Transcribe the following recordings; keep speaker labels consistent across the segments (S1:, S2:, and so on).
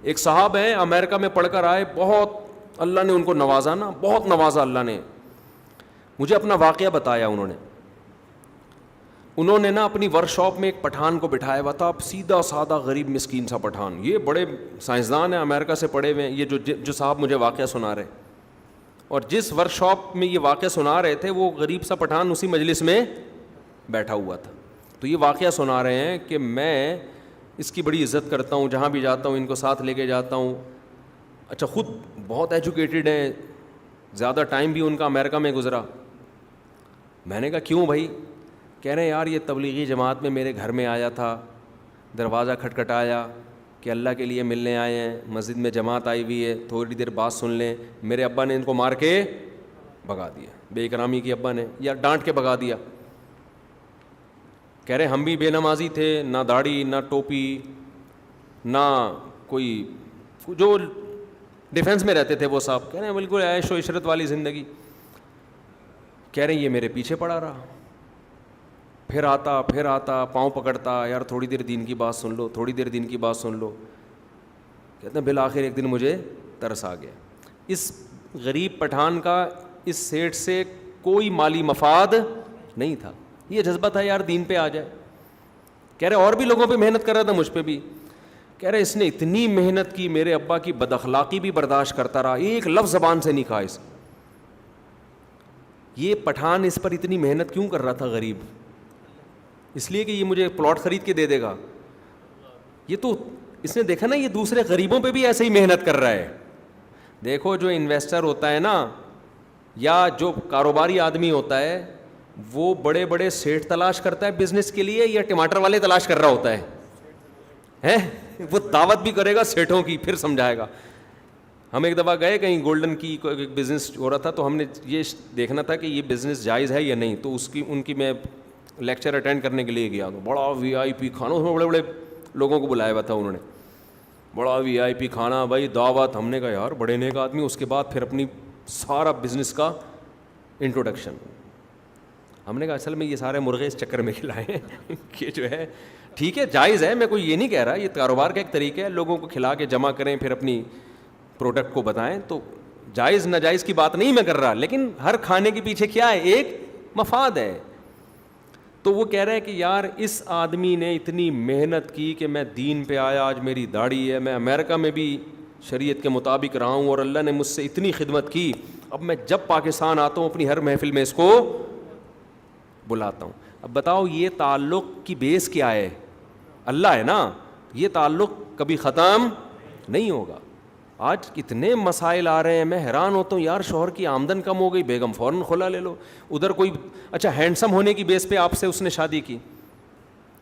S1: ایک صاحب ہیں امریکہ میں پڑھ کر آئے, بہت اللہ نے ان کو نوازا نا, بہت نوازا اللہ نے. مجھے اپنا واقعہ بتایا انہوں نے نا اپنی ورک شاپ میں ایک پٹھان کو بٹھایا ہوا تھا, سیدھا سادہ غریب مسکین سا پٹھان. یہ بڑے سائنسدان ہیں, امریکہ سے پڑھے ہوئے ہیں, یہ جو صاحب مجھے واقعہ سنا رہے, اور جس ورک شاپ میں یہ واقعہ سنا رہے تھے وہ غریب سا پٹھان اسی مجلس میں بیٹھا ہوا تھا. تو یہ واقعہ سنا رہے ہیں کہ میں اس کی بڑی عزت کرتا ہوں, جہاں بھی جاتا ہوں ان کو ساتھ لے کے جاتا ہوں. اچھا, خود بہت ایجوکیٹڈ ہیں, زیادہ ٹائم بھی ان کا امریکہ میں گزرا. میں نے کہا کیوں بھائی؟ کہہ رہے ہیں یار یہ تبلیغی جماعت میں میرے گھر میں آیا تھا, دروازہ کھٹکھٹایا کہ اللہ کے لیے ملنے آئے ہیں, مسجد میں جماعت آئی ہوئی ہے, تھوڑی دیر بات سن لیں. میرے ابا نے ان کو مار کے بھگا دیا, بے اکرامی کی ابا نے, یا ڈانٹ کے بھگا دیا. کہہ رہے ہم بھی بے نمازی تھے, نہ داڑھی نہ ٹوپی نہ کوئی, جو ڈیفینس میں رہتے تھے وہ صاحب. کہہ رہے ہیں بالکل عیش و عشرت والی زندگی. کہہ رہے ہیں یہ میرے پیچھے پڑا رہا, پھر آتا پاؤں پکڑتا, یار تھوڑی دیر دین کی بات سن لو, تھوڑی دیر دین کی بات سن لو. کہتے ہیں بالآخر ایک دن مجھے ترس آ گیا. اس غریب پٹھان کا اس سیٹ سے کوئی مالی مفاد نہیں تھا, یہ جذبہ تھا یار دین پہ آ جائے. کہہ رہے اور بھی لوگوں پہ محنت کر رہا تھا, مجھ پہ بھی. کہہ رہے اس نے اتنی محنت کی, میرے ابا کی بد اخلاقی بھی برداشت کرتا رہا, ایک لفظ زبان سے نہیں کہا اس. یہ پٹھان اس پر اتنی محنت کیوں کر رہا تھا غریب؟ اس لیے کہ یہ مجھے پلاٹ خرید کے دے دے گا. یہ تو اس نے دیکھا نا, یہ دوسرے غریبوں پہ بھی ایسے ہی محنت کر رہا ہے. دیکھو جو انویسٹر ہوتا ہے نا, یا جو کاروباری آدمی ہوتا ہے, وہ بڑے بڑے سیٹ تلاش کرتا ہے بزنس کے لیے, یا ٹماٹر والے تلاش کر رہا ہوتا ہے؟ وہ دعوت بھی کرے گا سیٹوں کی, پھر سمجھائے گا. ہم ایک دفعہ گئے کہیں گولڈن کی بزنس ہو رہا تھا, تو ہم نے یہ دیکھنا تھا کہ یہ بزنس جائز ہے یا نہیں. تو ان کی میں لیکچر اٹینڈ کرنے کے لیے گیا, تو بڑا وی آئی پی کھانا, اس میں بڑے بڑے لوگوں کو بلایا ہوا تھا انہوں نے, بڑا وی آئی پی کھانا بھائی, دعوت. ہم نے کہا یار بڑے نیک آدمی. اس کے بعد پھر اپنی سارا بزنس کا انٹروڈکشن. ہم نے کہا اصل میں یہ سارے مرغے اس چکر میں کھلائے ہیں کہ جو ہے ٹھیک ہے جائز ہے, میں کوئی یہ نہیں کہہ رہا, یہ کاروبار کا ایک طریقہ ہے, لوگوں کو کھلا کے جمع کریں پھر اپنی پروڈکٹ کو بتائیں. تو جائز ناجائز کی بات نہیں میں کر رہا, لیکن ہر کھانے کے پیچھے کیا ہے, ایک مفاد ہے. تو وہ کہہ رہا ہے کہ یار اس آدمی نے اتنی محنت کی کہ میں دین پہ آیا, آج میری داڑھی ہے, میں امریکہ میں بھی شریعت کے مطابق رہا ہوں, اور اللہ نے مجھ سے اتنی خدمت کی. اب میں جب پاکستان آتا ہوں اپنی ہر محفل میں اس کو بلاتا ہوں. اب بتاؤ یہ تعلق کی بیس کیا ہے؟ اللہ ہے نا. یہ تعلق کبھی ختم نہیں ہوگا. آج کتنے مسائل آ رہے ہیں, میں حیران ہوتا ہوں یار, شوہر کی آمدن کم ہو گئی, بیگم فوراً کھلا لے لو. ادھر کوئی اچھا ہینڈسم ہونے کی بیس پہ آپ سے اس نے شادی کی,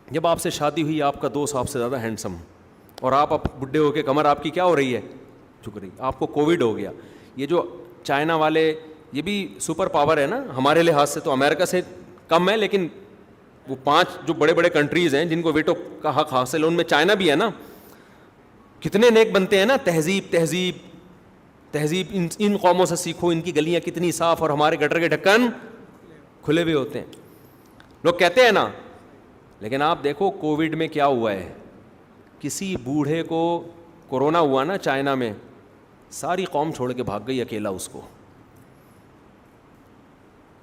S1: جب آپ سے شادی ہوئی آپ کا دوست آپ سے زیادہ ہینڈسم, اور آپ اب بڈھے ہو کے کمر آپ کی کیا ہو رہی ہے, جھک رہی. آپ کو کووڈ ہو گیا. یہ جو چائنا والے, یہ بھی سپر پاور ہے نا ہمارے لحاظ سے, تو امریکہ سے کم ہے, لیکن وہ 5 جو بڑے بڑے کنٹریز ہیں جن کو ویٹو کا حق حاصل ہے, ان میں چائنا بھی ہے نا. کتنے نیک بنتے ہیں نا, تہذیب ان قوموں سے سیکھو, ان کی گلیاں کتنی صاف, اور ہمارے گٹر کے ڈھکن کھلے ہوئے ہوتے ہیں. لوگ کہتے ہیں نا, لیکن آپ دیکھو کووڈ میں کیا ہوا ہے. کسی بوڑھے کو کورونا ہوا نا چائنا میں, ساری قوم چھوڑ کے بھاگ گئی, اکیلا اس کو.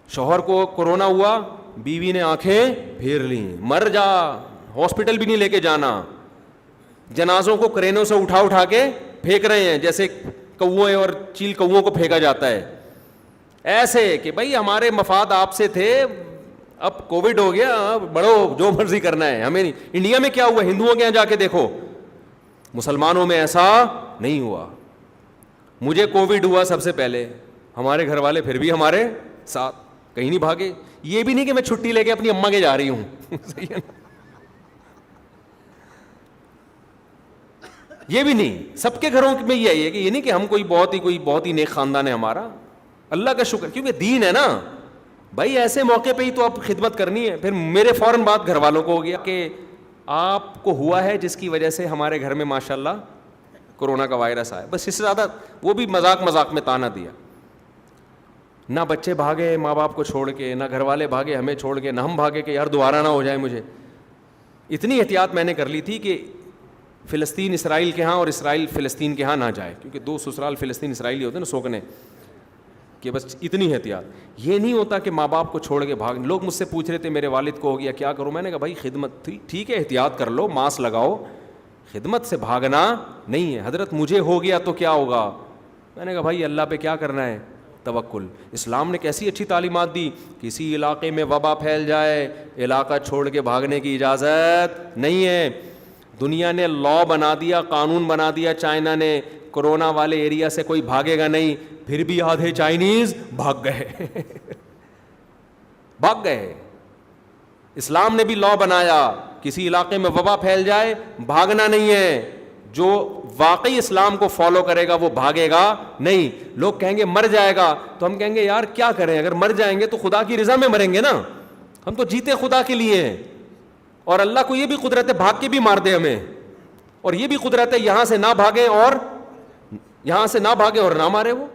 S1: شوہر کو کورونا ہوا, بیوی نے آنکھیں پھیر لیں, مر جا, ہاسپٹل بھی نہیں لے کے جانا. جنازوں کو کرینوں سے اٹھا کے پھینک رہے ہیں, جیسے کوے اور چیل کووں کو پھینکا جاتا ہے, ایسے کہ بھائی ہمارے مفاد آپ سے تھے, اب کووڈ ہو گیا, بڑھو جو مرضی کرنا ہے, ہمیں نہیں. انڈیا میں کیا ہوا, ہندوؤں کے یہاں جا کے دیکھو, مسلمانوں میں ایسا نہیں ہوا. مجھے کووڈ ہوا سب سے پہلے, ہمارے گھر والے پھر بھی ہمارے ساتھ, کہیں نہیں بھاگے. یہ بھی نہیں کہ میں چھٹی لے کے اپنی اماں کے جا رہی ہوں صحیح ہے نا, یہ بھی نہیں. سب کے گھروں میں یہ ہے کہ یہ نہیں کہ ہم بہت ہی نیک خاندان ہے ہمارا, اللہ کا شکر, کیونکہ دین ہے نا بھائی. ایسے موقع پہ ہی تو آپ خدمت کرنی ہے. پھر میرے فوراً بات گھر والوں کو ہو گیا کہ آپ کو ہوا ہے جس کی وجہ سے ہمارے گھر میں ماشاءاللہ کورونا کا وائرس آیا. بس اس سے زیادہ, وہ بھی مذاق میں تانا دیا. نہ بچے بھاگے ماں باپ کو چھوڑ کے, نہ گھر والے بھاگے ہمیں چھوڑ کے, نہ ہم بھاگے کہ یار دوبارہ نہ ہو جائے مجھے. اتنی احتیاط میں نے کر لی تھی کہ فلسطین اسرائیل کے ہاں اور اسرائیل فلسطین کے ہاں نہ جائے, کیونکہ دو سسرال فلسطین اسرائیلی ہوتے ہیں نا سوکنے, کہ بس اتنی احتیاط. یہ نہیں ہوتا کہ ماں باپ کو چھوڑ کے بھاگ. لوگ مجھ سے پوچھ رہے تھے میرے والد کو ہو گیا کیا کروں, میں نے کہا بھائی خدمت تھی ٹھیک ہے احتیاط کر لو, ماسک لگاؤ, خدمت سے بھاگنا نہیں ہے. حضرت مجھے ہو گیا تو کیا ہوگا, میں نے کہا بھائی اللہ پہ کیا کرنا ہے, توکل. اسلام نے کیسی اچھی تعلیمات دی, کسی علاقے میں وبا پھیل جائے علاقہ چھوڑ کے بھاگنے کی اجازت نہیں ہے. دنیا نے لا بنا دیا, قانون بنا دیا چائنا نے, کرونا والے ایریا سے کوئی بھاگے گا نہیں, پھر بھی آدھے چائنیز بھاگ گئے بھاگ گئے. اسلام نے بھی لا بنایا کسی علاقے میں وبا پھیل جائے بھاگنا نہیں ہے, جو واقعی اسلام کو فالو کرے گا وہ بھاگے گا نہیں. لوگ کہیں گے مر جائے گا, تو ہم کہیں گے یار کیا کریں, اگر مر جائیں گے تو خدا کی رضا میں مریں گے نا, ہم تو جیتے خدا کے لیے ہیں. اور اللہ کو یہ بھی قدرت ہے بھاگ کے بھی مار دے ہمیں, اور یہ بھی قدرت ہے یہاں سے نہ بھاگے اور یہاں سے نہ بھاگے اور نہ مارے وہ.